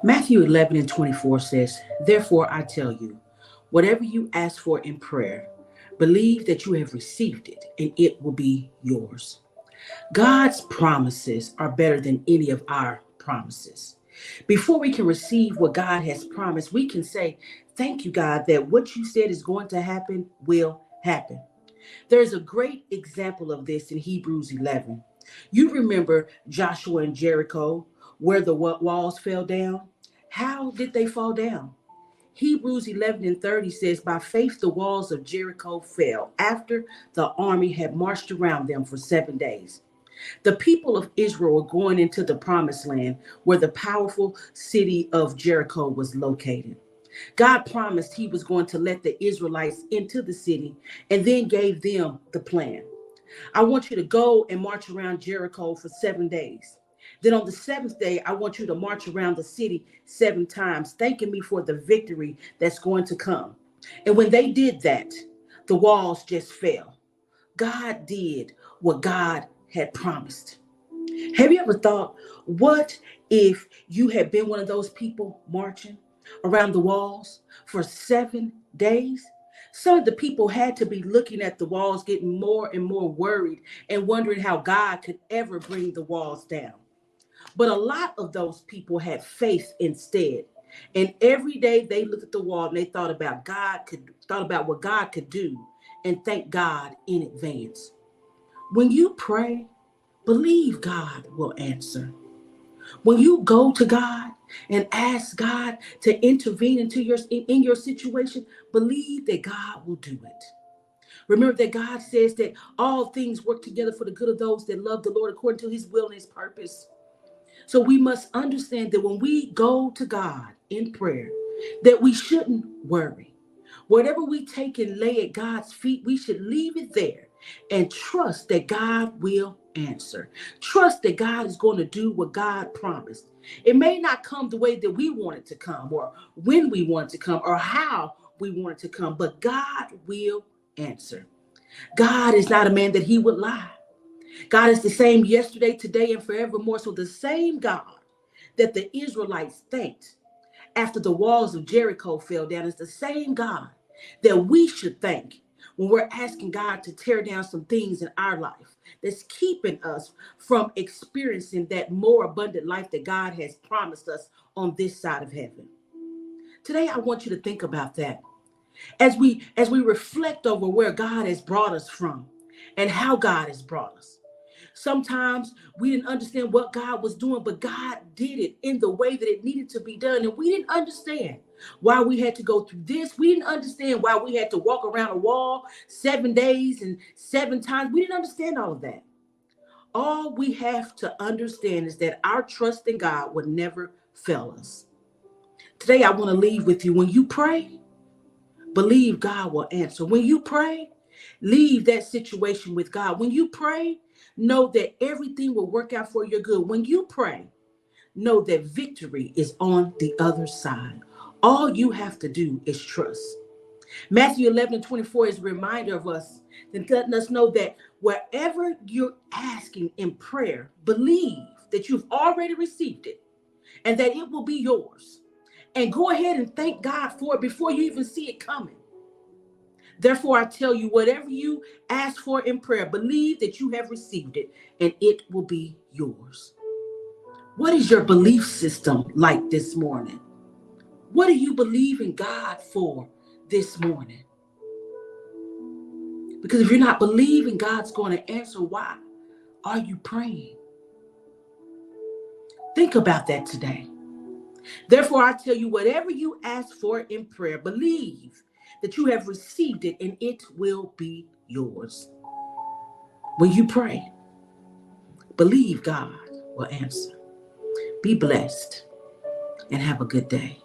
Matthew 11 and 24 says, "Therefore I tell you, whatever you ask for in prayer, believe that you have received it and it will be yours." God's promises are better than any of our promises. Before we can receive what God has promised, we can say, "Thank you, God, that what you said is going to happen will happen." There's a great example of this in Hebrews 11. You remember Joshua and Jericho, where the walls fell down? How did they fall down? Hebrews 11 and 30 says, "By faith the walls of Jericho fell after the army had marched around them for 7 days." The people of Israel were going into the promised land where the powerful city of Jericho was located. God promised he was going to let the Israelites into the city and then gave them the plan. "I want you to go and march around Jericho for 7 days. Then on the seventh day, I want you to march around the city 7 times, thanking me for the victory that's going to come." And when they did that, the walls just fell. God did what God had promised. Have you ever thought, what if you had been one of those people marching around the walls for 7 days? Some of the people had to be looking at the walls, getting more and more worried and wondering how God could ever bring the walls down. But a lot of those people had faith instead. And every day they looked at the wall and they thought about what God could do and thank God in advance. When you pray, believe God will answer. When you go to God and ask God to intervene in your situation, believe that God will do it. Remember that God says that all things work together for the good of those that love the Lord according to his will and his purpose. So we must understand that when we go to God in prayer, that we shouldn't worry. Whatever we take and lay at God's feet, we should leave it there and trust that God will answer. Trust that God is going to do what God promised. It may not come the way that we want it to come, or when we want it to come, or how we want it to come, but God will answer. God is not a man that he would lie. God is the same yesterday, today, and forevermore. So the same God that the Israelites thanked after the walls of Jericho fell down is the same God that we should thank when we're asking God to tear down some things in our life that's keeping us from experiencing that more abundant life that God has promised us on this side of heaven. Today, I want you to think about that as we reflect over where God has brought us from and how God has brought us. Sometimes we didn't understand what God was doing, but God did it in the way that it needed to be done. And we didn't understand why we had to go through this. We didn't understand why we had to walk around a wall 7 days and 7 times. We didn't understand all of that. All we have to understand is that our trust in God would never fail us. Today, I want to leave with you. When you pray, believe God will answer. When you pray, leave that situation with God. When you pray, know that everything will work out for your good. When you pray, know that victory is on the other side. All you have to do is trust. Matthew 11 and 24 is a reminder of us and letting us know that wherever you're asking in prayer, believe that you've already received it and that it will be yours. And go ahead and thank God for it before you even see it coming. Therefore, I tell you, whatever you ask for in prayer, believe that you have received it and it will be yours. What is your belief system like this morning? What do you believe in God for this morning? Because if you're not believing God's going to answer, why are you praying? Think about that today. Therefore, I tell you, whatever you ask for in prayer, believe that you have received it and it will be yours. When you pray, believe God will answer. Be blessed and have a good day.